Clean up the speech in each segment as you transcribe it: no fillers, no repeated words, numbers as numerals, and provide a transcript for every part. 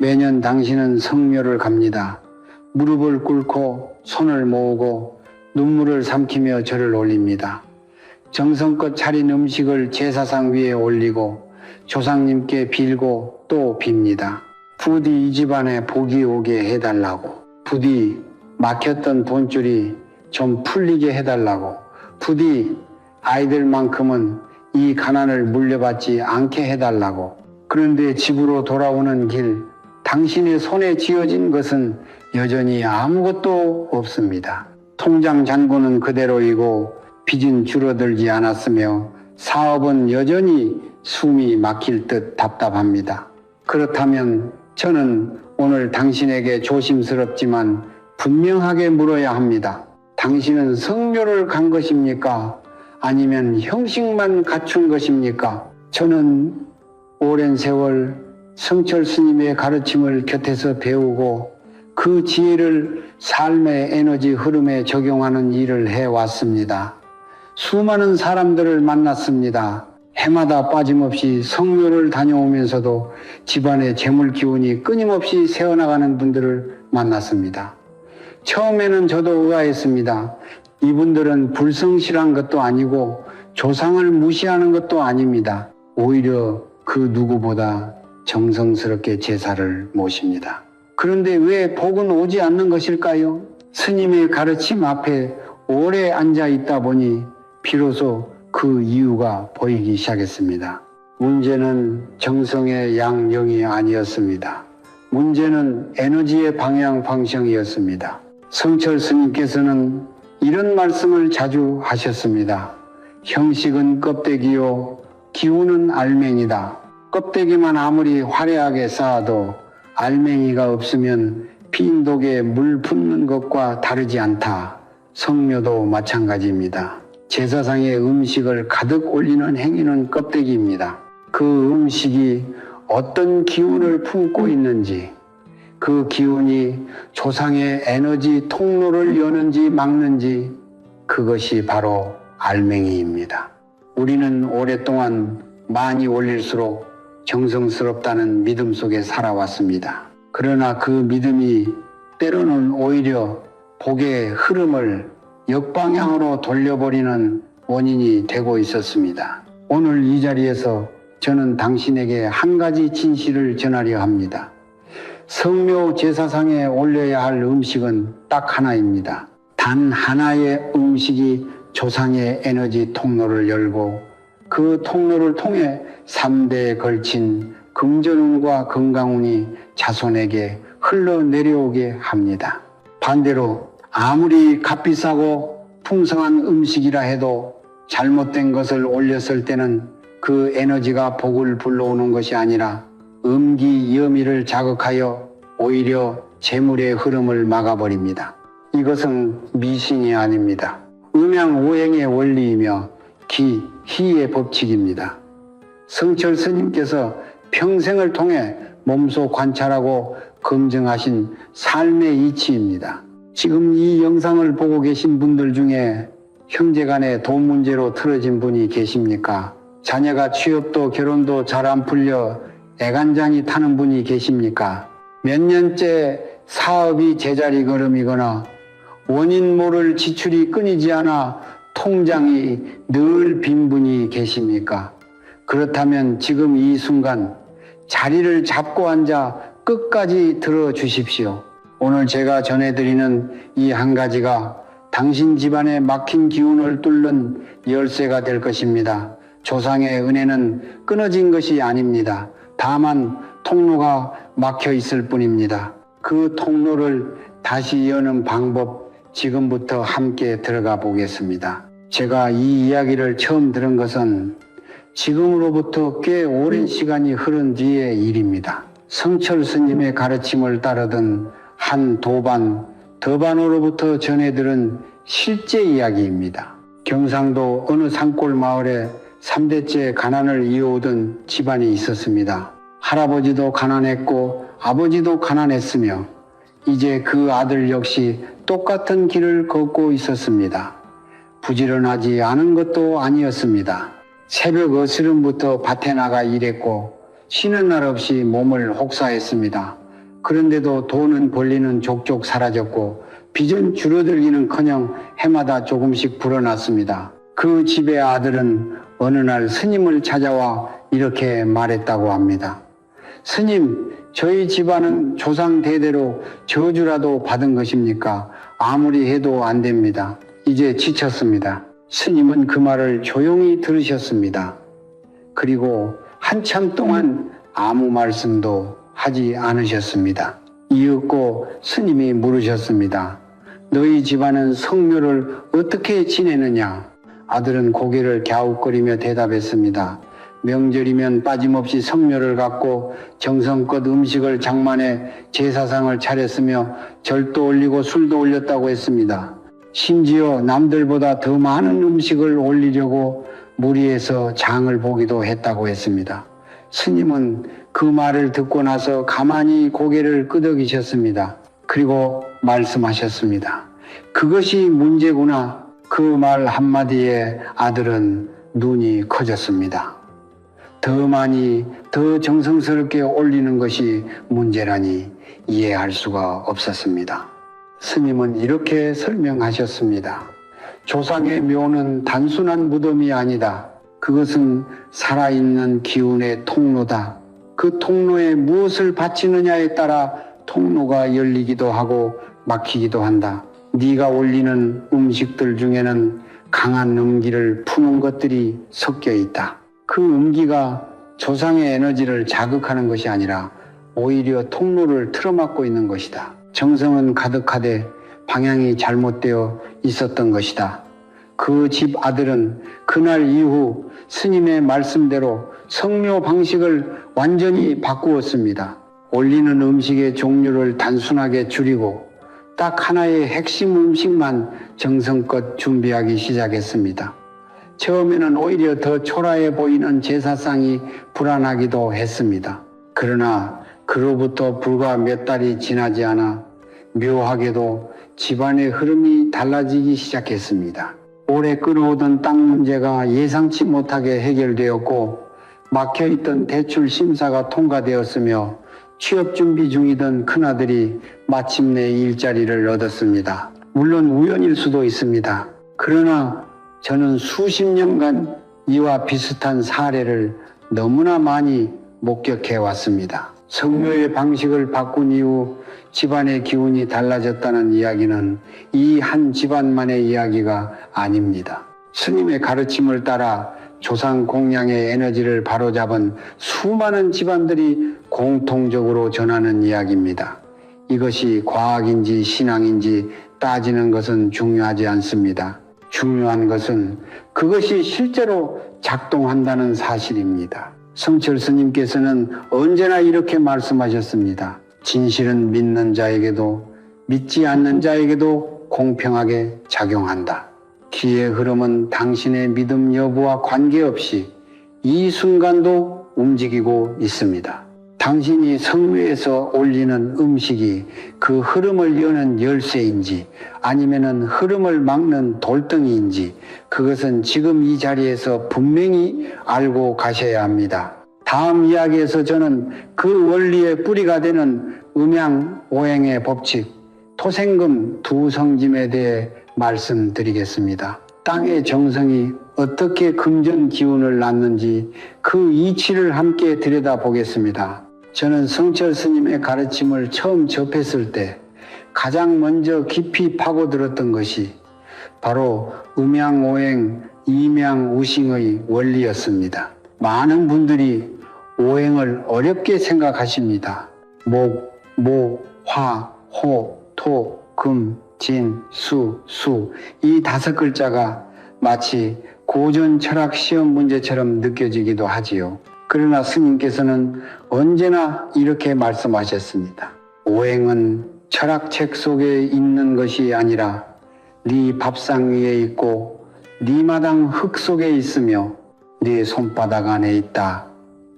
매년 당신은 성묘를 갑니다. 무릎을 꿇고 손을 모으고 눈물을 삼키며 절을 올립니다. 정성껏 차린 음식을 제사상 위에 올리고 조상님께 빌고 또 빕니다. 부디 이 집안에 복이 오게 해달라고, 부디 막혔던 돈줄이 좀 풀리게 해달라고, 부디 아이들만큼은 이 가난을 물려받지 않게 해달라고. 그런데 집으로 돌아오는 길, 당신의 손에 쥐어진 것은 여전히 아무것도 없습니다. 통장 잔고는 그대로이고 빚은 줄어들지 않았으며 사업은 여전히 숨이 막힐 듯 답답합니다. 그렇다면 저는 오늘 당신에게 조심스럽지만 분명하게 물어야 합니다. 당신은 성묘를 간 것입니까? 아니면 형식만 갖춘 것입니까? 저는 오랜 세월 성철 스님의 가르침을 곁에서 배우고 그 지혜를 삶의 에너지 흐름에 적용하는 일을 해왔습니다. 수많은 사람들을 만났습니다. 해마다 빠짐없이 성묘를 다녀오면서도 집안의 재물 기운이 끊임없이 새어나가는 분들을 만났습니다. 처음에는 저도 의아했습니다. 이분들은 불성실한 것도 아니고 조상을 무시하는 것도 아닙니다. 오히려 그 누구보다 정성스럽게 제사를 모십니다. 그런데 왜 복은 오지 않는 것일까요? 스님의 가르침 앞에 오래 앉아 있다 보니 비로소 그 이유가 보이기 시작했습니다. 문제는 정성의 양영이 아니었습니다. 문제는 에너지의 방향 방식이었습니다. 성철 스님께서는 이런 말씀을 자주 하셨습니다. 형식은 껍데기요, 기운은 알맹이다. 껍데기만 아무리 화려하게 쌓아도 알맹이가 없으면 빈 독에 물 붓는 것과 다르지 않다. 성묘도 마찬가지입니다. 제사상의 음식을 가득 올리는 행위는 껍데기입니다. 그 음식이 어떤 기운을 품고 있는지, 그 기운이 조상의 에너지 통로를 여는지 막는지, 그것이 바로 알맹이입니다. 우리는 오랫동안 많이 올릴수록 정성스럽다는 믿음 속에 살아왔습니다. 그러나 그 믿음이 때로는 오히려 복의 흐름을 역방향으로 돌려버리는 원인이 되고 있었습니다. 오늘 이 자리에서 저는 당신에게 한 가지 진실을 전하려 합니다. 성묘 제사상에 올려야 할 음식은 딱 하나입니다. 단 하나의 음식이 조상의 에너지 통로를 열고 그 통로를 통해 3대에 걸친 금전운과 건강운이 자손에게 흘러내려오게 합니다. 반대로 아무리 값비싸고 풍성한 음식이라 해도 잘못된 것을 올렸을 때는 그 에너지가 복을 불러오는 것이 아니라 음기여미를 자극하여 오히려 재물의 흐름을 막아버립니다. 이것은 미신이 아닙니다. 음양오행의 원리이며 희의 법칙입니다. 성철 스님께서 평생을 통해 몸소 관찰하고 검증하신 삶의 이치입니다. 지금 이 영상을 보고 계신 분들 중에 형제간에 돈 문제로 틀어진 분이 계십니까? 자녀가 취업도 결혼도 잘 안 풀려 애간장이 타는 분이 계십니까? 몇 년째 사업이 제자리 걸음이거나 원인 모를 지출이 끊이지 않아 통장이 늘 빈 분이 계십니까? 그렇다면 지금 이 순간 자리를 잡고 앉아 끝까지 들어주십시오. 오늘 제가 전해드리는 이 한 가지가 당신 집안에 막힌 기운을 뚫는 열쇠가 될 것입니다. 조상의 은혜는 끊어진 것이 아닙니다. 다만 통로가 막혀 있을 뿐입니다. 그 통로를 다시 여는 방법 지금부터 함께 들어가 보겠습니다. 제가 이 이야기를 처음 들은 것은 지금으로부터 꽤 오랜 시간이 흐른 뒤의 일입니다. 성철 스님의 가르침을 따르던 한 더반으로부터 전해 들은 실제 이야기입니다. 경상도 어느 산골 마을에 3대째 가난을 이어오던 집안이 있었습니다. 할아버지도 가난했고 아버지도 가난했으며 이제 그 아들 역시 똑같은 길을 걷고 있었습니다. 부지런하지 않은 것도 아니었습니다. 새벽 어스름부터 밭에 나가 일했고 쉬는 날 없이 몸을 혹사했습니다. 그런데도 돈은 벌리는 족족 사라졌고 빚은 줄어들기는커녕 해마다 조금씩 불어났습니다. 그 집의 아들은 어느 날 스님을 찾아와 이렇게 말했다고 합니다. 스님, 저희 집안은 조상 대대로 저주라도 받은 것입니까? 아무리 해도 안 됩니다. 이제 지쳤습니다. 스님은 그 말을 조용히 들으셨습니다. 그리고 한참 동안 아무 말씀도 하지 않으셨습니다. 이윽고 스님이 물으셨습니다. 너희 집안은 성묘를 어떻게 지내느냐? 아들은 고개를 갸웃거리며 대답했습니다. 명절이면 빠짐없이 성묘를 갖고 정성껏 음식을 장만해 제사상을 차렸으며 절도 올리고 술도 올렸다고 했습니다. 심지어 남들보다 더 많은 음식을 올리려고 무리해서 장을 보기도 했다고 했습니다. 스님은 그 말을 듣고 나서 가만히 고개를 끄덕이셨습니다. 그리고 말씀하셨습니다. 그것이 문제구나. 그 말 한마디에 아들은 눈이 커졌습니다. 더 많이, 더 정성스럽게 올리는 것이 문제라니 이해할 수가 없었습니다. 스님은 이렇게 설명하셨습니다. 조상의 묘는 단순한 무덤이 아니다. 그것은 살아있는 기운의 통로다. 그 통로에 무엇을 바치느냐에 따라 통로가 열리기도 하고 막히기도 한다. 네가 올리는 음식들 중에는 강한 음기를 푸는 것들이 섞여 있다. 그 음기가 조상의 에너지를 자극하는 것이 아니라 오히려 통로를 틀어막고 있는 것이다. 정성은 가득하되 방향이 잘못되어 있었던 것이다. 그 집 아들은 그날 이후 스님의 말씀대로 성묘 방식을 완전히 바꾸었습니다. 올리는 음식의 종류를 단순하게 줄이고 딱 하나의 핵심 음식만 정성껏 준비하기 시작했습니다. 처음에는 오히려 더 초라해 보이는 제사상이 불안하기도 했습니다. 그러나 그로부터 불과 몇 달이 지나지 않아 묘하게도 집안의 흐름이 달라지기 시작했습니다. 오래 끌어오던 땅 문제가 예상치 못하게 해결되었고 막혀있던 대출 심사가 통과되었으며 취업 준비 중이던 큰아들이 마침내 일자리를 얻었습니다. 물론 우연일 수도 있습니다. 그러나 저는 수십 년간 이와 비슷한 사례를 너무나 많이 목격해 왔습니다. 성묘의 방식을 바꾼 이후 집안의 기운이 달라졌다는 이야기는 이 한 집안만의 이야기가 아닙니다. 스님의 가르침을 따라 조상 공양의 에너지를 바로잡은 수많은 집안들이 공통적으로 전하는 이야기입니다. 이것이 과학인지 신앙인지 따지는 것은 중요하지 않습니다. 중요한 것은 그것이 실제로 작동한다는 사실입니다. 성철 스님께서는 언제나 이렇게 말씀하셨습니다. 진실은 믿는 자에게도 믿지 않는 자에게도 공평하게 작용한다. 기의 흐름은 당신의 믿음 여부와 관계없이 이 순간도 움직이고 있습니다. 당신이 성묘에서 올리는 음식이 그 흐름을 여는 열쇠인지 아니면은 흐름을 막는 돌덩이인지 그것은 지금 이 자리에서 분명히 알고 가셔야 합니다. 다음 이야기에서 저는 그 원리의 뿌리가 되는 음양오행의 법칙, 토생금 두 성짐에 대해 말씀드리겠습니다. 땅의 정성이 어떻게 금전 기운을 낳는지 그 이치를 함께 들여다보겠습니다. 저는 성철 스님의 가르침을 처음 접했을 때 가장 먼저 깊이 파고들었던 것이 바로 음양오행, 이명우싱의 원리였습니다. 많은 분들이 오행을 어렵게 생각하십니다. 목, 모, 화, 호, 토, 금, 진, 수, 수 이 5글자가 마치 고전 철학 시험 문제처럼 느껴지기도 하지요. 그러나 스님께서는 언제나 이렇게 말씀하셨습니다. 오행은 철학책 속에 있는 것이 아니라 네 밥상 위에 있고 네 마당 흙 속에 있으며 네 손바닥 안에 있다.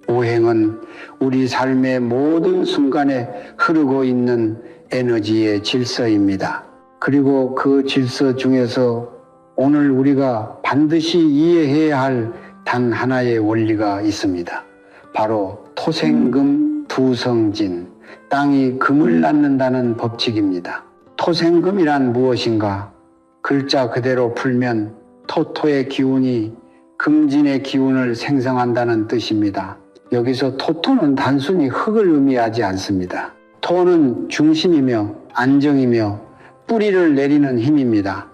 오행은 우리 삶의 모든 순간에 흐르고 있는 에너지의 질서입니다. 그리고 그 질서 중에서 오늘 우리가 반드시 이해해야 할 단 하나의 원리가 있습니다. 바로 토생금 두성진, 땅이 금을 낳는다는 법칙입니다. 토생금이란 무엇인가? 글자 그대로 풀면 토토의 기운이 금진의 기운을 생성한다는 뜻입니다. 여기서 토토는 단순히 흙을 의미하지 않습니다. 토는 중심이며 안정이며 뿌리를 내리는 힘입니다.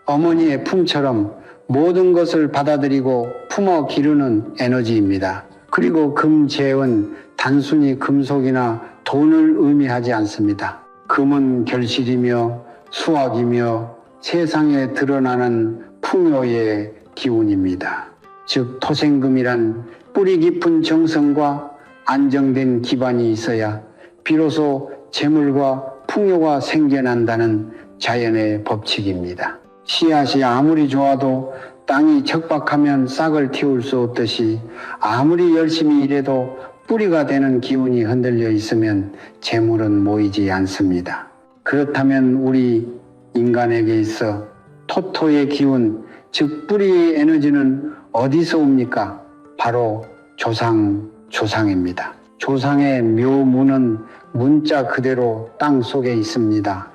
어머니의 품처럼 모든 것을 받아들이고 품어 기르는 에너지입니다. 그리고 금재은 단순히 금속이나 돈을 의미하지 않습니다. 금은 결실이며 수확이며 세상에 드러나는 풍요의 기운입니다. 즉 토생금이란 뿌리 깊은 정성과 안정된 기반이 있어야 비로소 재물과 풍요가 생겨난다는 자연의 법칙입니다. 씨앗이 아무리 좋아도 땅이 척박하면 싹을 틔울 수 없듯이 아무리 열심히 일해도 뿌리가 되는 기운이 흔들려 있으면 재물은 모이지 않습니다. 그렇다면 우리 인간에게 있어 토토의 기운, 즉 뿌리의 에너지는 어디서 옵니까? 바로 조상입니다. 조상의 묘문은 문자 그대로 땅 속에 있습니다.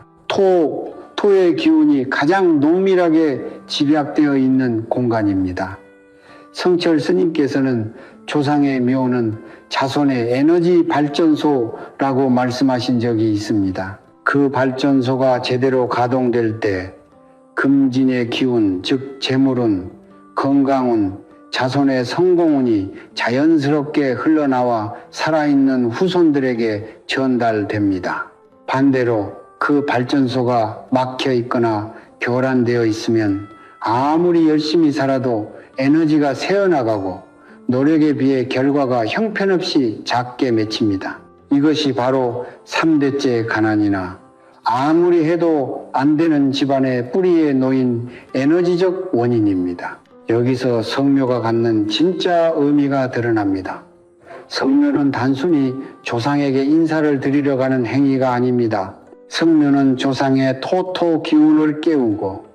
토의 기운이 가장 농밀하게 집약되어 있는 공간입니다. 성철 스님께서는 조상의 묘는 자손의 에너지 발전소라고 말씀하신 적이 있습니다. 그 발전소가 제대로 가동될 때 금진의 기운, 즉 재물운, 건강운, 자손의 성공운이 자연스럽게 흘러나와 살아있는 후손들에게 전달됩니다. 반대로 그 발전소가 막혀 있거나 교란되어 있으면 아무리 열심히 살아도 에너지가 새어나가고 노력에 비해 결과가 형편없이 작게 맺힙니다. 이것이 바로 3대째 가난이나 아무리 해도 안 되는 집안의 뿌리에 놓인 에너지적 원인입니다. 여기서 성묘가 갖는 진짜 의미가 드러납니다. 성묘는 단순히 조상에게 인사를 드리러 가는 행위가 아닙니다. 성묘는 조상의 토토 기운을 깨우고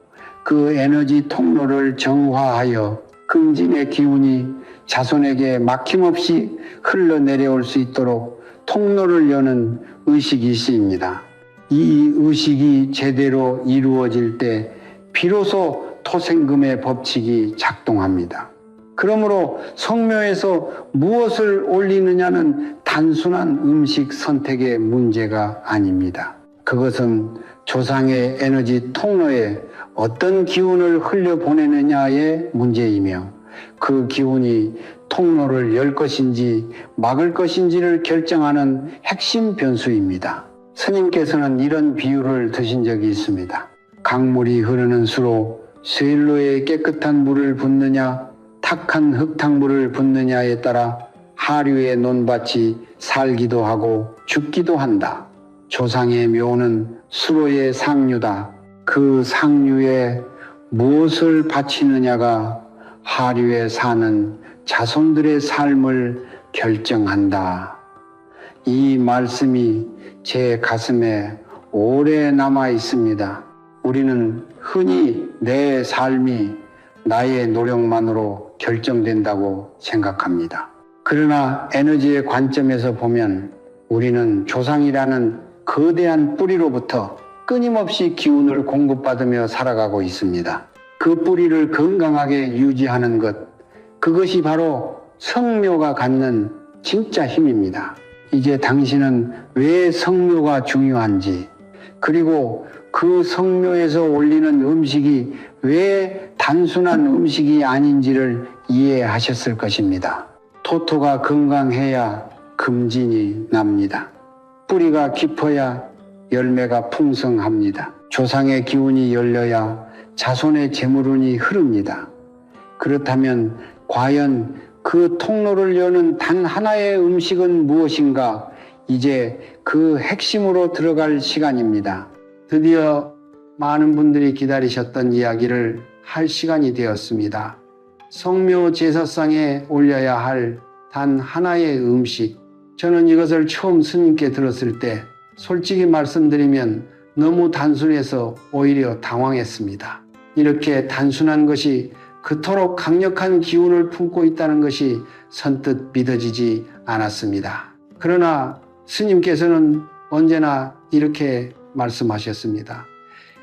그 에너지 통로를 정화하여 금진의 기운이 자손에게 막힘없이 흘러내려올 수 있도록 통로를 여는 의식일시입니다. 이 의식이 제대로 이루어질 때 비로소 토생금의 법칙이 작동합니다. 그러므로 성묘에서 무엇을 올리느냐는 단순한 음식 선택의 문제가 아닙니다. 그것은 조상의 에너지 통로에 어떤 기운을 흘려보내느냐의 문제이며 그 기운이 통로를 열 것인지 막을 것인지를 결정하는 핵심 변수입니다. 스님께서는 이런 비유를 드신 적이 있습니다. 강물이 흐르는 수로 쇠일로에 깨끗한 물을 붓느냐 탁한 흙탕물을 붓느냐에 따라 하류의 논밭이 살기도 하고 죽기도 한다. 조상의 묘는 수로의 상류다. 그 상류에 무엇을 바치느냐가 하류에 사는 자손들의 삶을 결정한다. 이 말씀이 제 가슴에 오래 남아 있습니다. 우리는 흔히 내 삶이 나의 노력만으로 결정된다고 생각합니다. 그러나 에너지의 관점에서 보면 우리는 조상이라는 거대한 뿌리로부터 끊임없이 기운을 공급받으며 살아가고 있습니다. 그 뿌리를 건강하게 유지하는 것, 그것이 바로 성묘가 갖는 진짜 힘입니다. 이제 당신은 왜 성묘가 중요한지, 그리고 그 성묘에서 올리는 음식이 왜 단순한 음식이 아닌지를 이해하셨을 것입니다. 토토가 건강해야 금진이 납니다. 뿌리가 깊어야 열매가 풍성합니다. 조상의 기운이 열려야 자손의 재물운이 흐릅니다. 그렇다면 과연 그 통로를 여는 단 하나의 음식은 무엇인가? 이제 그 핵심으로 들어갈 시간입니다. 드디어 많은 분들이 기다리셨던 이야기를 할 시간이 되었습니다. 성묘 제사상에 올려야 할 단 하나의 음식. 저는 이것을 처음 스님께 들었을 때 솔직히 말씀드리면 너무 단순해서 오히려 당황했습니다. 이렇게 단순한 것이 그토록 강력한 기운을 품고 있다는 것이 선뜻 믿어지지 않았습니다. 그러나 스님께서는 언제나 이렇게 말씀하셨습니다.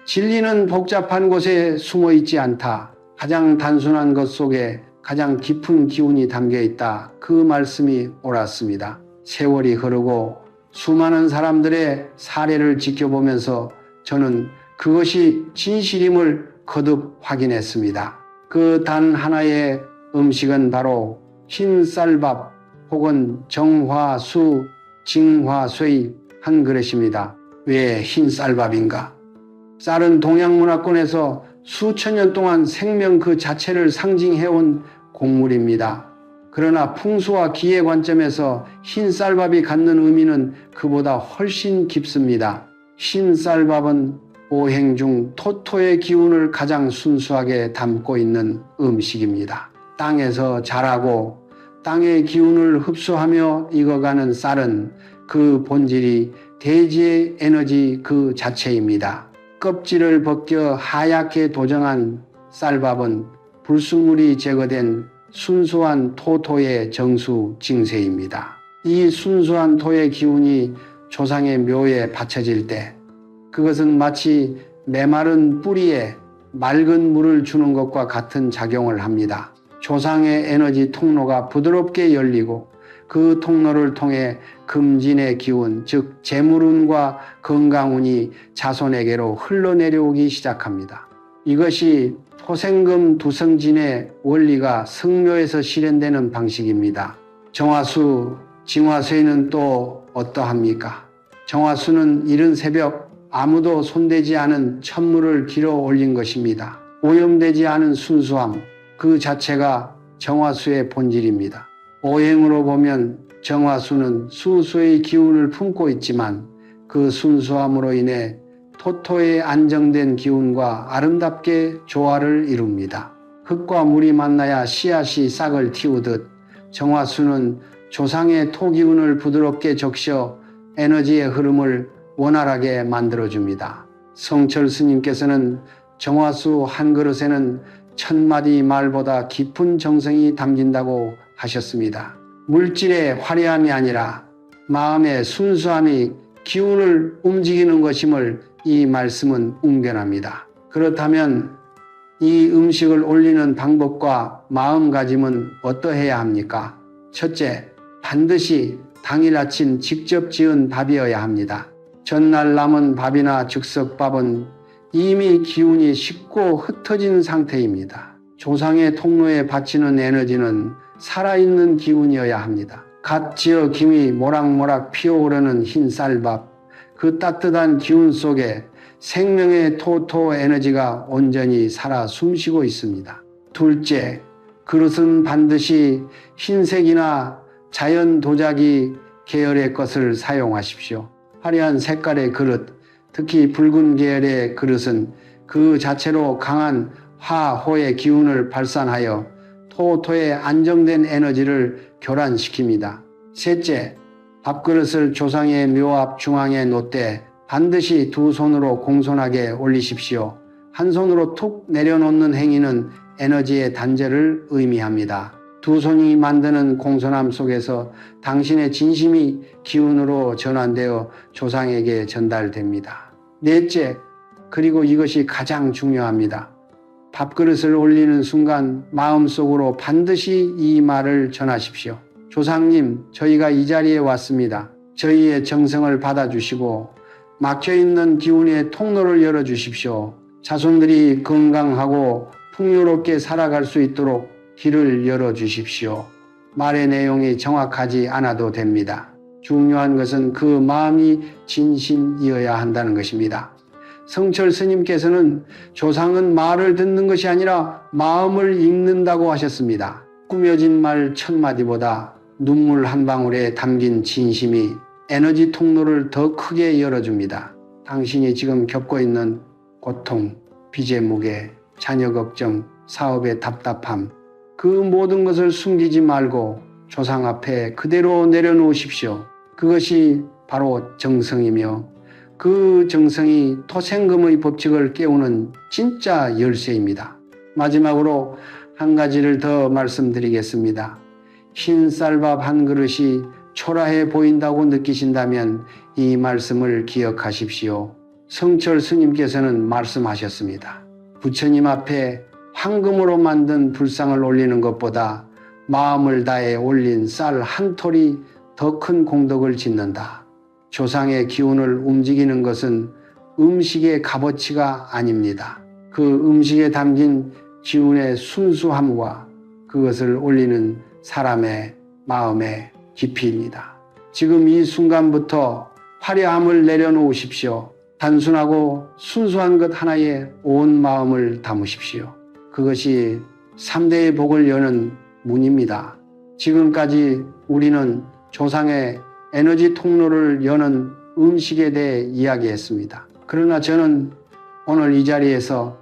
진리는 복잡한 곳에 숨어 있지 않다. 가장 단순한 것 속에 가장 깊은 기운이 담겨 있다. 그 말씀이 옳았습니다. 세월이 흐르고 수많은 사람들의 사례를 지켜보면서 저는 그것이 진실임을 거듭 확인했습니다. 그 단 하나의 음식은 바로 흰 쌀밥 혹은 정화수, 징화쇠의 한 그릇입니다. 왜 흰 쌀밥인가? 쌀은 동양 문화권에서 수천 년 동안 생명 그 자체를 상징해온 곡물입니다. 그러나 풍수와 기의 관점에서 흰 쌀밥이 갖는 의미는 그보다 훨씬 깊습니다. 흰 쌀밥은 오행 중 토토의 기운을 가장 순수하게 담고 있는 음식입니다. 땅에서 자라고 땅의 기운을 흡수하며 익어가는 쌀은 그 본질이 대지의 에너지 그 자체입니다. 껍질을 벗겨 하얗게 도정한 쌀밥은 불순물이 제거된 순수한 토토의 정수 징세입니다. 이 순수한 토의 기운이 조상의 묘에 받쳐질 때 그것은 마치 메마른 뿌리에 맑은 물을 주는 것과 같은 작용을 합니다. 조상의 에너지 통로가 부드럽게 열리고 그 통로를 통해 금진의 기운, 즉 재물운과 건강운이 자손에게로 흘러내려오기 시작합니다. 이것이 토생금 두성진의 원리가 성묘에서 실현되는 방식입니다. 정화수, 징화쇠는 또 어떠합니까? 정화수는 이른 새벽 아무도 손대지 않은 천물을 길어 올린 것입니다. 오염되지 않은 순수함, 그 자체가 정화수의 본질입니다. 오행으로 보면 정화수는 수수의 기운을 품고 있지만 그 순수함으로 인해 토토의 안정된 기운과 아름답게 조화를 이룹니다. 흙과 물이 만나야 씨앗이 싹을 틔우듯 정화수는 조상의 토기운을 부드럽게 적셔 에너지의 흐름을 원활하게 만들어줍니다. 성철 스님께서는 정화수 한 그릇에는 1000마디 말보다 깊은 정성이 담긴다고 하셨습니다. 물질의 화려함이 아니라 마음의 순수함이 기운을 움직이는 것임을 이 말씀은 웅변합니다. 그렇다면 이 음식을 올리는 방법과 마음가짐은 어떠해야 합니까? 첫째, 반드시 당일 아침 직접 지은 밥이어야 합니다. 전날 남은 밥이나 즉석밥은 이미 기운이 식고 흩어진 상태입니다. 조상의 통로에 바치는 에너지는 살아있는 기운이어야 합니다. 갓 지어 김이 모락모락 피어오르는 흰 쌀밥, 그 따뜻한 기운 속에 생명의 토토 에너지가 온전히 살아 숨쉬고 있습니다. 둘째, 그릇은 반드시 흰색이나 자연 도자기 계열의 것을 사용하십시오. 화려한 색깔의 그릇, 특히 붉은 계열의 그릇은 그 자체로 강한 화호의 기운을 발산하여 토토의 안정된 에너지를 교란시킵니다. 셋째, 밥그릇을 조상의 묘 앞 중앙에 놓되 반드시 두 손으로 공손하게 올리십시오. 한 손으로 툭 내려놓는 행위는 에너지의 단절을 의미합니다. 두 손이 만드는 공손함 속에서 당신의 진심이 기운으로 전환되어 조상에게 전달됩니다. 넷째, 그리고 이것이 가장 중요합니다. 밥그릇을 올리는 순간 마음속으로 반드시 이 말을 전하십시오. 조상님, 저희가 이 자리에 왔습니다. 저희의 정성을 받아주시고 막혀있는 기운의 통로를 열어주십시오. 자손들이 건강하고 풍요롭게 살아갈 수 있도록 길을 열어주십시오. 말의 내용이 정확하지 않아도 됩니다. 중요한 것은 그 마음이 진심이어야 한다는 것입니다. 성철 스님께서는 조상은 말을 듣는 것이 아니라 마음을 읽는다고 하셨습니다. 꾸며진 말 1000마디보다 눈물 한 방울에 담긴 진심이 에너지 통로를 더 크게 열어줍니다. 당신이 지금 겪고 있는 고통, 빚의 무게, 자녀 걱정, 사업의 답답함, 그 모든 것을 숨기지 말고 조상 앞에 그대로 내려놓으십시오. 그것이 바로 정성이며 그 정성이 토생금의 법칙을 깨우는 진짜 열쇠입니다. 마지막으로 한 가지를 더 말씀드리겠습니다. 흰 쌀밥 한 그릇이 초라해 보인다고 느끼신다면 이 말씀을 기억하십시오. 성철 스님께서는 말씀하셨습니다. 부처님 앞에 황금으로 만든 불상을 올리는 것보다 마음을 다해 올린 쌀 한 톨이 더 큰 공덕을 짓는다. 조상의 기운을 움직이는 것은 음식의 값어치가 아닙니다. 그 음식에 담긴 기운의 순수함과 그것을 올리는 사람의 마음의 깊이입니다. 지금 이 순간부터 화려함을 내려놓으십시오. 단순하고 순수한 것 하나에 온 마음을 담으십시오. 그것이 3대의 복을 여는 문입니다. 지금까지 우리는 조상의 에너지 통로를 여는 음식에 대해 이야기했습니다. 그러나 저는 오늘 이 자리에서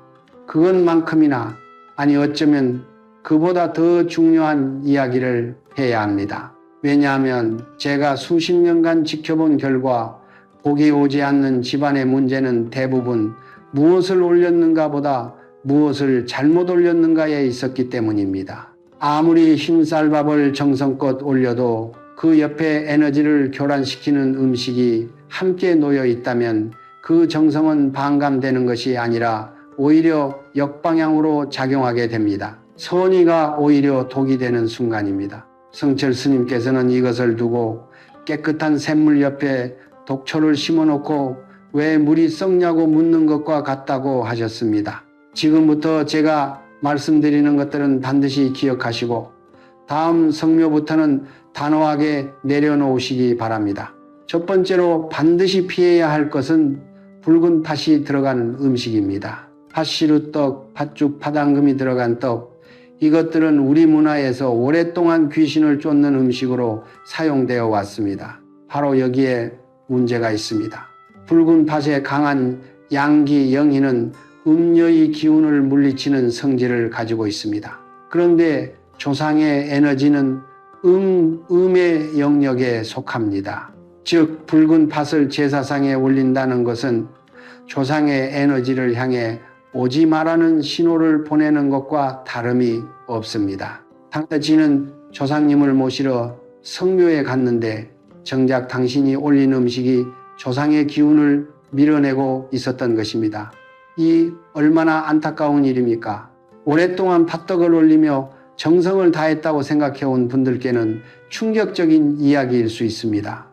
그것만큼이나, 아니 어쩌면 그보다 더 중요한 이야기를 해야 합니다. 왜냐하면 제가 수십 년간 지켜본 결과 복이 오지 않는 집안의 문제는 대부분 무엇을 올렸는가 보다 무엇을 잘못 올렸는가에 있었기 때문입니다. 아무리 흰쌀밥을 정성껏 올려도 그 옆에 에너지를 교란시키는 음식이 함께 놓여 있다면 그 정성은 반감되는 것이 아니라 오히려 역방향으로 작용하게 됩니다. 선의가 오히려 독이 되는 순간입니다. 성철 스님께서는 이것을 두고 깨끗한 샘물 옆에 독초를 심어놓고 왜 물이 썩냐고 묻는 것과 같다고 하셨습니다. 지금부터 제가 말씀드리는 것들은 반드시 기억하시고 다음 성묘부터는 단호하게 내려놓으시기 바랍니다. 첫 번째로 반드시 피해야 할 것은 붉은 팥이 들어간 음식입니다. 팥시루떡, 팥죽, 팥앙금이 들어간 떡, 이것들은 우리 문화에서 오랫동안 귀신을 쫓는 음식으로 사용되어 왔습니다. 바로 여기에 문제가 있습니다. 붉은 팥의 강한 양기 영희는 음녀의 기운을 물리치는 성질을 가지고 있습니다. 그런데 조상의 에너지는 음의 영역에 속합니다. 즉 붉은 팥을 제사상에 올린다는 것은 조상의 에너지를 향해 오지 말라는 신호를 보내는 것과 다름이 없습니다. 당시는 조상님을 모시러 성묘에 갔는데 정작 당신이 올린 음식이 조상의 기운을 밀어내고 있었던 것입니다. 이 얼마나 안타까운 일입니까? 오랫동안 팥떡을 올리며 정성을 다했다고 생각해온 분들께는 충격적인 이야기일 수 있습니다.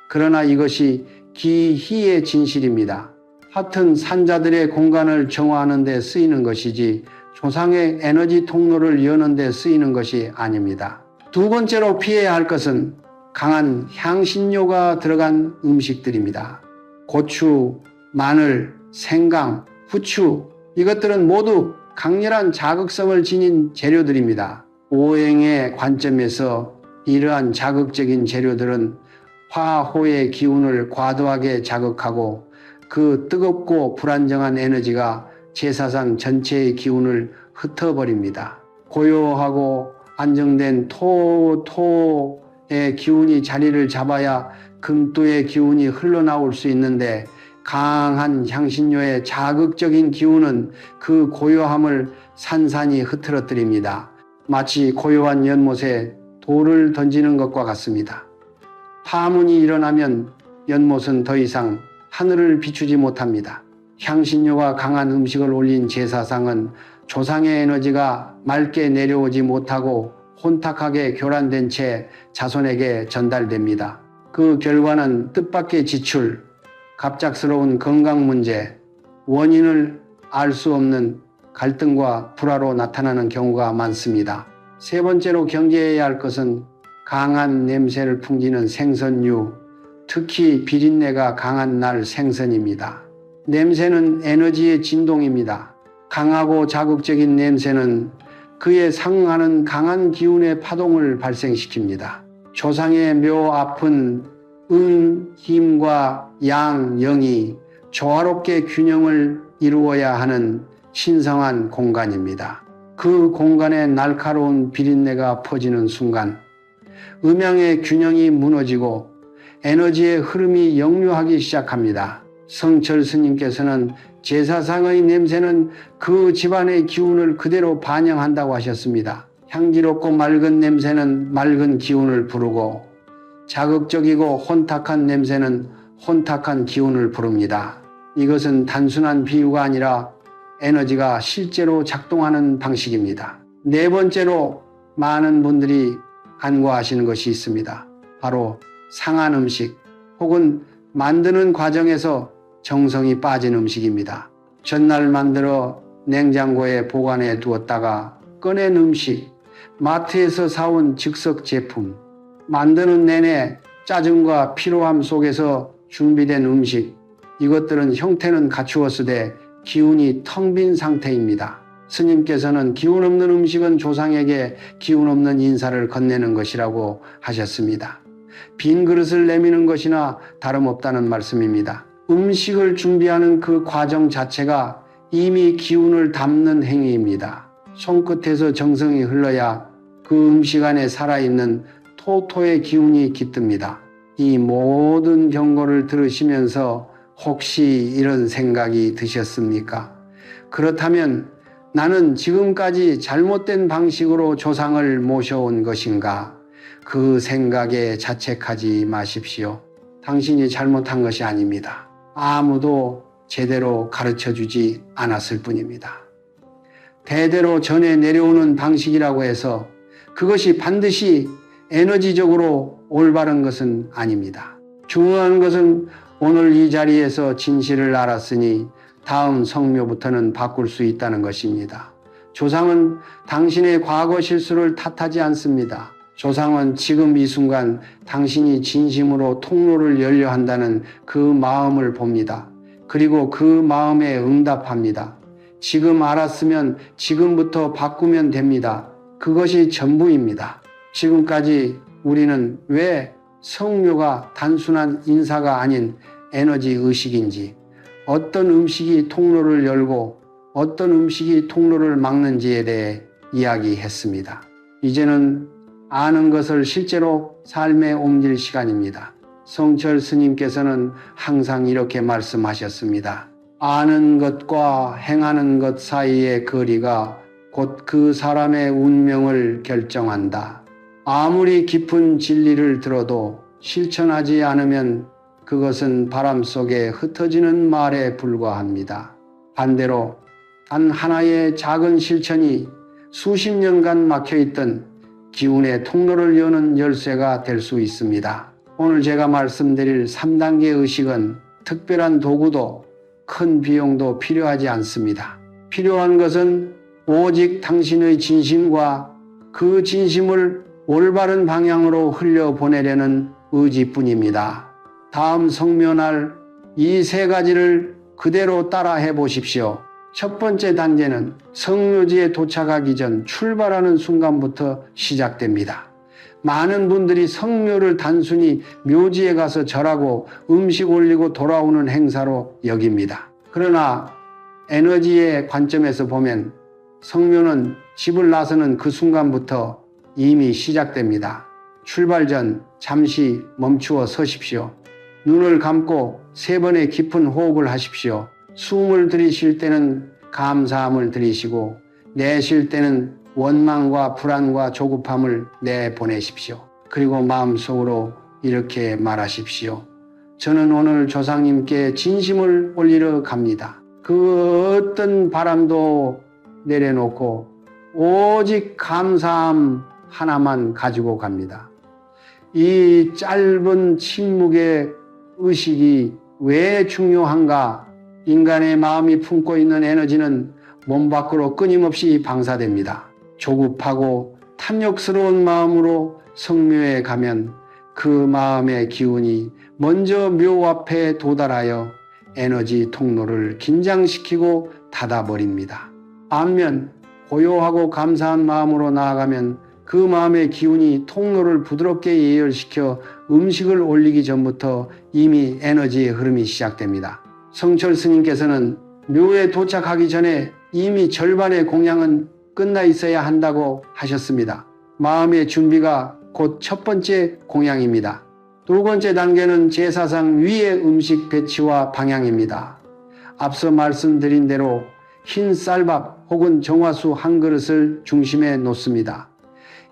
그러나 이것이 기희의 진실입니다. 팥은 산자들의 공간을 정화하는 데 쓰이는 것이지 조상의 에너지 통로를 여는 데 쓰이는 것이 아닙니다. 두 번째로 피해야 할 것은 강한 향신료가 들어간 음식들입니다. 고추, 마늘, 생강, 후추, 이것들은 모두 강렬한 자극성을 지닌 재료들입니다. 오행의 관점에서 이러한 자극적인 재료들은 화호의 기운을 과도하게 자극하고 그 뜨겁고 불안정한 에너지가 제사상 전체의 기운을 흩어버립니다. 고요하고 안정된 토의 기운이 자리를 잡아야 금토의 기운이 흘러나올 수 있는데 강한 향신료의 자극적인 기운은 그 고요함을 산산이 흐트러뜨립니다. 마치 고요한 연못에 돌을 던지는 것과 같습니다. 파문이 일어나면 연못은 더 이상 하늘을 비추지 못합니다. 향신료가 강한 음식을 올린 제사상은 조상의 에너지가 맑게 내려오지 못하고 혼탁하게 교란된 채 자손에게 전달됩니다. 그 결과는 뜻밖의 지출, 갑작스러운 건강 문제, 원인을 알 수 없는 갈등과 불화로 나타나는 경우가 많습니다. 세 번째로 경계해야 할 것은 강한 냄새를 풍기는 생선류, 특히 비린내가 강한 날 생선입니다. 냄새는 에너지의 진동입니다. 강하고 자극적인 냄새는 그에 상응하는 강한 기운의 파동을 발생시킵니다. 조상의 묘 앞은 힘과 양, 영이 조화롭게 균형을 이루어야 하는 신성한 공간입니다. 그 공간에 날카로운 비린내가 퍼지는 순간 음양의 균형이 무너지고 에너지의 흐름이 역류하기 시작합니다. 성철 스님께서는 제사상의 냄새는 그 집안의 기운을 그대로 반영한다고 하셨습니다. 향기롭고 맑은 냄새는 맑은 기운을 부르고 자극적이고 혼탁한 냄새는 혼탁한 기운을 부릅니다. 이것은 단순한 비유가 아니라 에너지가 실제로 작동하는 방식입니다. 네 번째로 많은 분들이 간과하시는 것이 있습니다. 바로 상한 음식 혹은 만드는 과정에서 정성이 빠진 음식입니다. 전날 만들어 냉장고에 보관해 두었다가 꺼낸 음식, 마트에서 사온 즉석 제품, 만드는 내내 짜증과 피로함 속에서 준비된 음식, 이것들은 형태는 갖추었으되 기운이 텅 빈 상태입니다. 스님께서는 기운 없는 음식은 조상에게 기운 없는 인사를 건네는 것이라고 하셨습니다. 빈 그릇을 내미는 것이나 다름없다는 말씀입니다. 음식을 준비하는 그 과정 자체가 이미 기운을 담는 행위입니다. 손끝에서 정성이 흘러야 그 음식 안에 살아있는 토토의 기운이 깃듭니다. 이 모든 경고를 들으시면서 혹시 이런 생각이 드셨습니까? 그렇다면 나는 지금까지 잘못된 방식으로 조상을 모셔온 것인가? 그 생각에 자책하지 마십시오. 당신이 잘못한 것이 아닙니다. 아무도 제대로 가르쳐주지 않았을 뿐입니다. 대대로 전해 내려오는 방식이라고 해서 그것이 반드시 에너지적으로 올바른 것은 아닙니다. 중요한 것은 오늘 이 자리에서 진실을 알았으니 다음 성묘부터는 바꿀 수 있다는 것입니다. 조상은 당신의 과거 실수를 탓하지 않습니다. 조상은 지금 이 순간 당신이 진심으로 통로를 열려 한다는 그 마음을 봅니다. 그리고 그 마음에 응답합니다. 지금 알았으면 지금부터 바꾸면 됩니다. 그것이 전부입니다. 지금까지 우리는 왜 성묘가 단순한 인사가 아닌 에너지 의식인지, 어떤 음식이 통로를 열고 어떤 음식이 통로를 막는지에 대해 이야기했습니다. 이제는 아는 것을 실제로 삶에 옮길 시간입니다. 성철 스님께서는 항상 이렇게 말씀하셨습니다. 아는 것과 행하는 것 사이의 거리가 곧 그 사람의 운명을 결정한다. 아무리 깊은 진리를 들어도 실천하지 않으면 그것은 바람 속에 흩어지는 말에 불과합니다. 반대로 단 하나의 작은 실천이 수십 년간 막혀있던 기운의 통로를 여는 열쇠가 될 수 있습니다. 오늘 제가 말씀드릴 3단계 의식은 특별한 도구도 큰 비용도 필요하지 않습니다. 필요한 것은 오직 당신의 진심과 그 진심을 올바른 방향으로 흘려보내려는 의지뿐입니다. 다음 성묘날 이 세 가지를 그대로 따라해 보십시오. 첫 번째 단계는 성묘지에 도착하기 전 출발하는 순간부터 시작됩니다. 많은 분들이 성묘를 단순히 묘지에 가서 절하고 음식 올리고 돌아오는 행사로 여깁니다. 그러나 에너지의 관점에서 보면 성묘는 집을 나서는 그 순간부터 이미 시작됩니다. 출발 전 잠시 멈추어 서십시오. 눈을 감고 3번의 깊은 호흡을 하십시오. 숨을 들이쉴 때는 감사함을 들이쉬고 내쉴 때는 원망과 불안과 조급함을 내보내십시오. 그리고 마음속으로 이렇게 말하십시오. 저는 오늘 조상님께 진심을 올리러 갑니다. 그 어떤 바람도 내려놓고 오직 감사함 하나만 가지고 갑니다. 이 짧은 침묵의 의식이 왜 중요한가? 인간의 마음이 품고 있는 에너지는 몸 밖으로 끊임없이 방사됩니다. 조급하고 탐욕스러운 마음으로 성묘에 가면 그 마음의 기운이 먼저 묘 앞에 도달하여 에너지 통로를 긴장시키고 닫아버립니다. 반면 고요하고 감사한 마음으로 나아가면 그 마음의 기운이 통로를 부드럽게 예열시켜 음식을 올리기 전부터 이미 에너지의 흐름이 시작됩니다. 성철 스님께서는 묘에 도착하기 전에 이미 절반의 공양은 끝나 있어야 한다고 하셨습니다. 마음의 준비가 곧 첫 번째 공양입니다. 두 번째 단계는 제사상 위의 음식 배치와 방향입니다. 앞서 말씀드린 대로 흰 쌀밥 혹은 정화수 한 그릇을 중심에 놓습니다.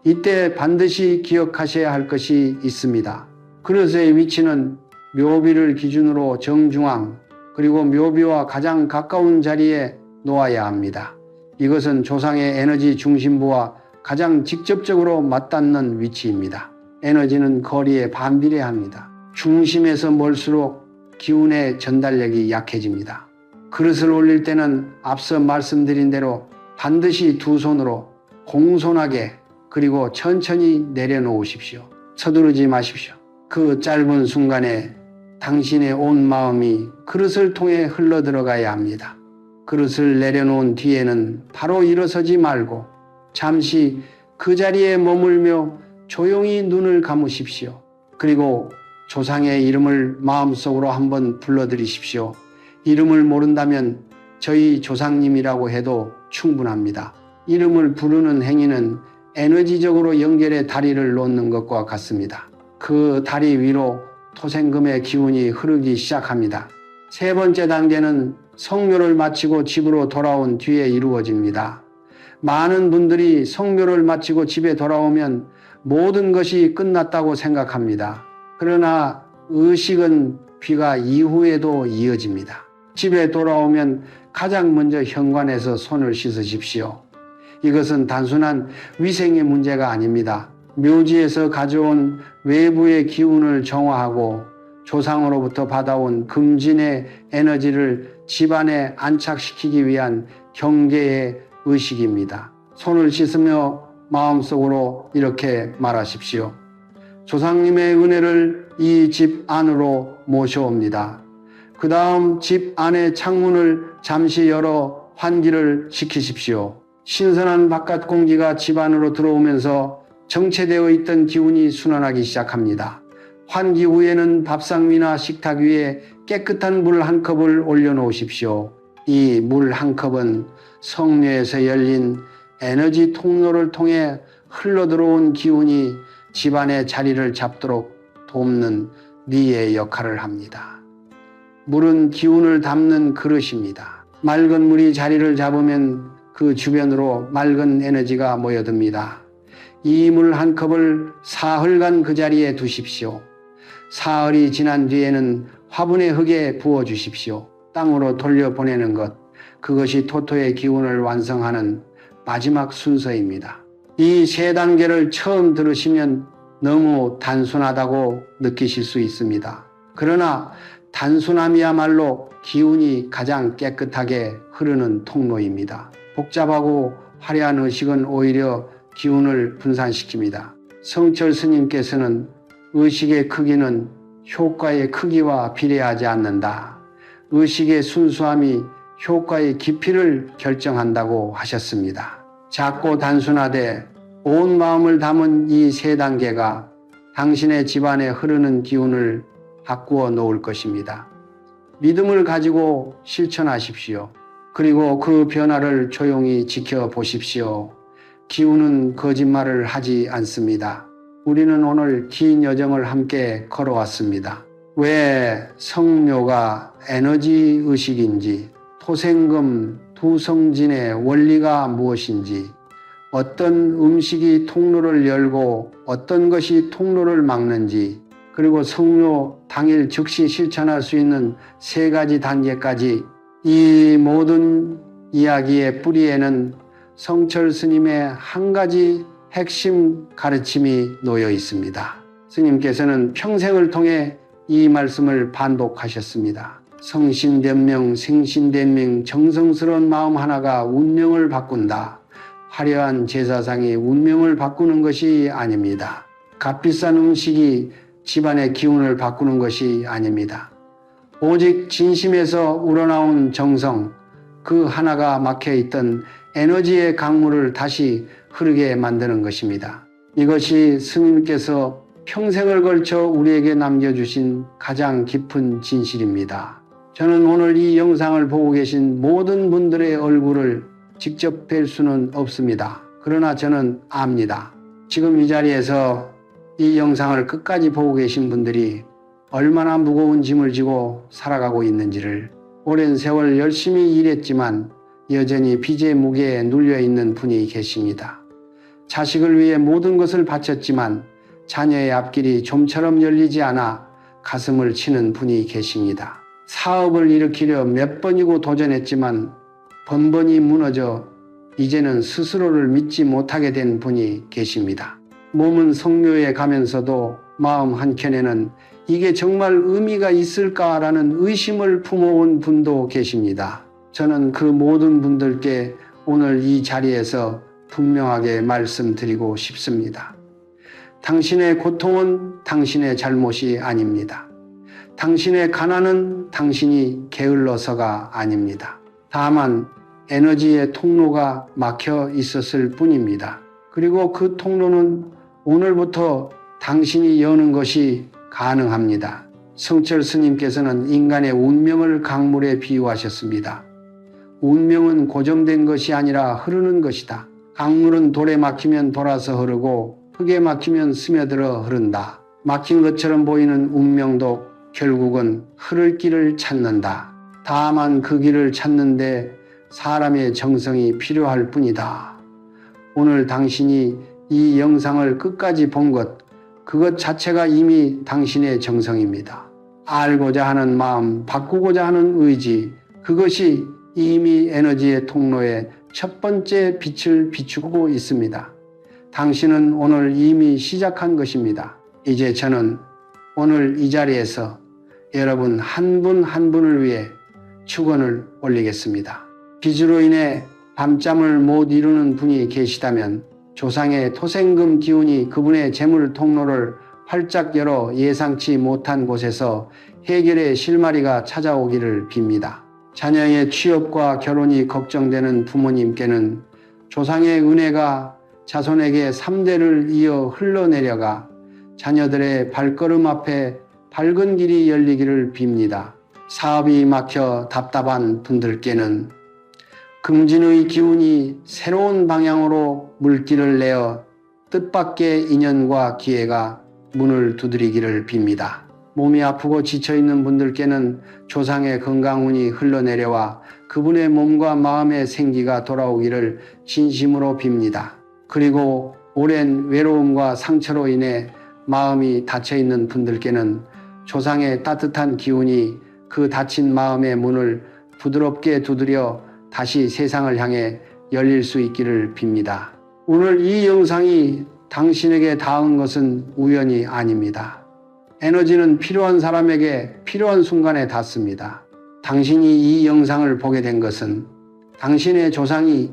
이때 반드시 기억하셔야 할 것이 있습니다. 그릇의 위치는 묘비를 기준으로 정중앙, 그리고 묘비와 가장 가까운 자리에 놓아야 합니다. 이것은 조상의 에너지 중심부와 가장 직접적으로 맞닿는 위치입니다. 에너지는 거리에 반비례합니다. 중심에서 멀수록 기운의 전달력이 약해집니다. 그릇을 올릴 때는 앞서 말씀드린 대로 반드시 두 손으로 공손하게 그리고 천천히 내려놓으십시오. 서두르지 마십시오. 그 짧은 순간에 당신의 온 마음이 그릇을 통해 흘러 들어가야 합니다. 그릇을 내려놓은 뒤에는 바로 일어서지 말고 잠시 그 자리에 머물며 조용히 눈을 감으십시오. 그리고 조상의 이름을 마음속으로 한번 불러드리십시오. 이름을 모른다면 저희 조상님이라고 해도 충분합니다. 이름을 부르는 행위는 에너지적으로 연결의 다리를 놓는 것과 같습니다. 그 다리 위로 토생금의 기운이 흐르기 시작합니다. 세 번째 단계는 성묘를 마치고 집으로 돌아온 뒤에 이루어집니다. 많은 분들이 성묘를 마치고 집에 돌아오면 모든 것이 끝났다고 생각합니다. 그러나 의식은 귀가 이후에도 이어집니다. 집에 돌아오면 가장 먼저 현관에서 손을 씻으십시오. 이것은 단순한 위생의 문제가 아닙니다. 묘지에서 가져온 외부의 기운을 정화하고 조상으로부터 받아온 금진의 에너지를 집안에 안착시키기 위한 경계의 의식입니다. 손을 씻으며 마음속으로 이렇게 말하십시오. 조상님의 은혜를 이 집 안으로 모셔옵니다. 그 다음 집 안의 창문을 잠시 열어 환기를 시키십시오. 신선한 바깥 공기가 집 안으로 들어오면서 정체되어 있던 기운이 순환하기 시작합니다. 환기 후에는 밥상 위나 식탁 위에 깨끗한 물 한 컵을 올려놓으십시오. 이 물 한 컵은 성묘에서 열린 에너지 통로를 통해 흘러들어온 기운이 집안의 자리를 잡도록 돕는 리의 역할을 합니다. 물은 기운을 담는 그릇입니다. 맑은 물이 자리를 잡으면 그 주변으로 맑은 에너지가 모여듭니다. 이 물 한 컵을 사흘간 그 자리에 두십시오. 사흘이 지난 뒤에는 화분의 흙에 부어주십시오. 땅으로 돌려보내는 것, 그것이 토토의 기운을 완성하는 마지막 순서입니다. 이 세 단계를 처음 들으시면 너무 단순하다고 느끼실 수 있습니다. 그러나 단순함이야말로 기운이 가장 깨끗하게 흐르는 통로입니다. 복잡하고 화려한 의식은 오히려 기운을 분산시킵니다. 성철 스님께서는 의식의 크기는 효과의 크기와 비례하지 않는다. 의식의 순수함이 효과의 깊이를 결정한다고 하셨습니다. 작고 단순하되 온 마음을 담은 이 세 단계가 당신의 집안에 흐르는 기운을 바꾸어 놓을 것입니다. 믿음을 가지고 실천하십시오. 그리고 그 변화를 조용히 지켜보십시오. 기운은 거짓말을 하지 않습니다. 우리는 오늘 긴 여정을 함께 걸어왔습니다. 왜 성묘가 에너지 의식인지, 토생금 두 성진의 원리가 무엇인지, 어떤 음식이 통로를 열고 어떤 것이 통로를 막는지, 그리고 성묘 당일 즉시 실천할 수 있는 세 가지 단계까지, 이 모든 이야기의 뿌리에는 성철 스님의 한 가지 핵심 가르침이 놓여 있습니다. 스님께서는 평생을 통해 이 말씀을 반복하셨습니다. 성신된명, 생신된명, 정성스러운 마음 하나가 운명을 바꾼다. 화려한 제사상이 운명을 바꾸는 것이 아닙니다. 값비싼 음식이 집안의 기운을 바꾸는 것이 아닙니다. 오직 진심에서 우러나온 정성, 그 하나가 막혀있던 에너지의 강물을 다시 흐르게 만드는 것입니다. 이것이 스님께서 평생을 걸쳐 우리에게 남겨주신 가장 깊은 진실입니다. 저는 오늘 이 영상을 보고 계신 모든 분들의 얼굴을 직접 뵐 수는 없습니다. 그러나 저는 압니다. 지금 이 자리에서 이 영상을 끝까지 보고 계신 분들이 얼마나 무거운 짐을 지고 살아가고 있는지를, 오랜 세월 열심히 일했지만 여전히 빚의 무게에 눌려 있는 분이 계십니다. 자식을 위해 모든 것을 바쳤지만 자녀의 앞길이 좀처럼 열리지 않아 가슴을 치는 분이 계십니다. 사업을 일으키려 몇 번이고 도전했지만 번번이 무너져 이제는 스스로를 믿지 못하게 된 분이 계십니다. 몸은 성묘에 가면서도 마음 한켠에는 이게 정말 의미가 있을까라는 의심을 품어온 분도 계십니다. 저는 그 모든 분들께 오늘 이 자리에서 분명하게 말씀드리고 싶습니다. 당신의 고통은 당신의 잘못이 아닙니다. 당신의 가난은 당신이 게을러서가 아닙니다. 다만 에너지의 통로가 막혀 있었을 뿐입니다. 그리고 그 통로는 오늘부터 당신이 여는 것이 가능합니다. 성철 스님께서는 인간의 운명을 강물에 비유하셨습니다. 운명은 고정된 것이 아니라 흐르는 것이다. 강물은 돌에 막히면 돌아서 흐르고 흙에 막히면 스며들어 흐른다. 막힌 것처럼 보이는 운명도 결국은 흐를 길을 찾는다. 다만 그 길을 찾는데 사람의 정성이 필요할 뿐이다. 오늘 당신이 이 영상을 끝까지 본 것, 그것 자체가 이미 당신의 정성입니다. 알고자 하는 마음, 바꾸고자 하는 의지, 그것이 이미 에너지의 통로에 첫 번째 빛을 비추고 있습니다. 당신은 오늘 이미 시작한 것입니다. 이제 저는 오늘 이 자리에서 여러분 한 분 한 분을 위해 축원을 올리겠습니다. 빚으로 인해 밤잠을 못 이루는 분이 계시다면 조상의 토생금 기운이 그분의 재물 통로를 활짝 열어 예상치 못한 곳에서 해결의 실마리가 찾아오기를 빕니다. 자녀의 취업과 결혼이 걱정되는 부모님께는 조상의 은혜가 자손에게 3대를 이어 흘러내려가 자녀들의 발걸음 앞에 밝은 길이 열리기를 빕니다. 사업이 막혀 답답한 분들께는 금진의 기운이 새로운 방향으로 물길을 내어 뜻밖의 인연과 기회가 문을 두드리기를 빕니다. 몸이 아프고 지쳐있는 분들께는 조상의 건강운이 흘러내려와 그분의 몸과 마음의 생기가 돌아오기를 진심으로 빕니다. 그리고 오랜 외로움과 상처로 인해 마음이 닫혀있는 분들께는 조상의 따뜻한 기운이 그 닫힌 마음의 문을 부드럽게 두드려 다시 세상을 향해 열릴 수 있기를 빕니다. 오늘 이 영상이 당신에게 닿은 것은 우연이 아닙니다. 에너지는 필요한 사람에게 필요한 순간에 닿습니다. 당신이 이 영상을 보게 된 것은 당신의 조상이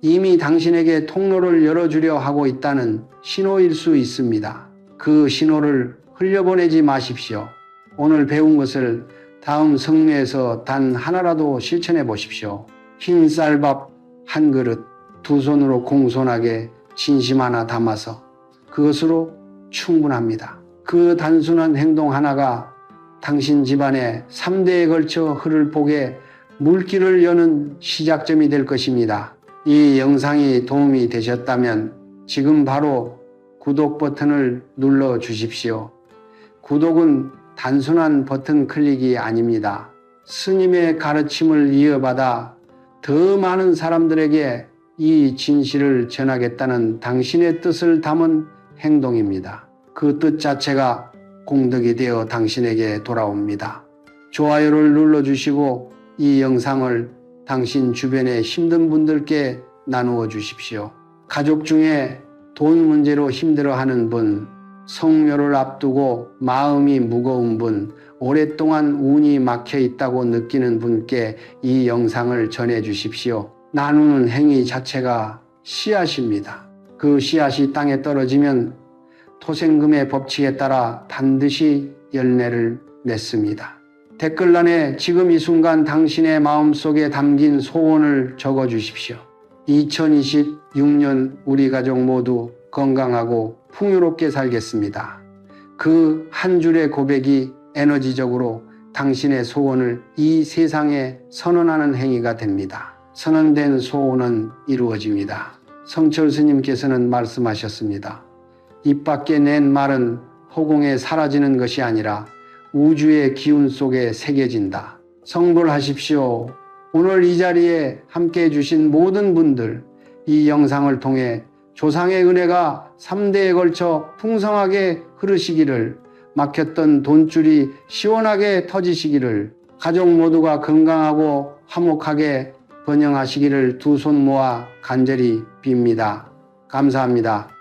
이미 당신에게 통로를 열어주려 하고 있다는 신호일 수 있습니다. 그 신호를 흘려보내지 마십시오. 오늘 배운 것을 다음 성례에서 단 하나라도 실천해 보십시오. 흰 쌀밥 한 그릇, 두 손으로 공손하게 진심 하나 담아서 그것으로 충분합니다. 그 단순한 행동 하나가 당신 집안의 3대에 걸쳐 흐를 복에 물길을 여는 시작점이 될 것입니다. 이 영상이 도움이 되셨다면 지금 바로 구독 버튼을 눌러 주십시오. 구독은 단순한 버튼 클릭이 아닙니다. 스님의 가르침을 이어받아 더 많은 사람들에게 이 진실을 전하겠다는 당신의 뜻을 담은 행동입니다. 그 뜻 자체가 공덕이 되어 당신에게 돌아옵니다. 좋아요를 눌러주시고 이 영상을 당신 주변의 힘든 분들께 나누어 주십시오. 가족 중에 돈 문제로 힘들어하는 분, 성묘를 앞두고 마음이 무거운 분, 오랫동안 운이 막혀 있다고 느끼는 분께 이 영상을 전해 주십시오. 나누는 행위 자체가 씨앗입니다. 그 씨앗이 땅에 떨어지면 토생금의 법칙에 따라 반드시 열매를 맺습니다. 댓글란에 지금 이 순간 당신의 마음속에 담긴 소원을 적어 주십시오. 2026년 우리 가족 모두 건강하고 풍요롭게 살겠습니다. 그 한 줄의 고백이 에너지적으로 당신의 소원을 이 세상에 선언하는 행위가 됩니다. 선언된 소원은 이루어집니다. 성철 스님께서는 말씀하셨습니다. 입 밖에 낸 말은 허공에 사라지는 것이 아니라 우주의 기운 속에 새겨진다. 성불하십시오. 오늘 이 자리에 함께해 주신 모든 분들, 이 영상을 통해 조상의 은혜가 3대에 걸쳐 풍성하게 흐르시기를, 막혔던 돈줄이 시원하게 터지시기를, 가족 모두가 건강하고 화목하게 번영하시기를 두 손 모아 간절히 빕니다. 감사합니다.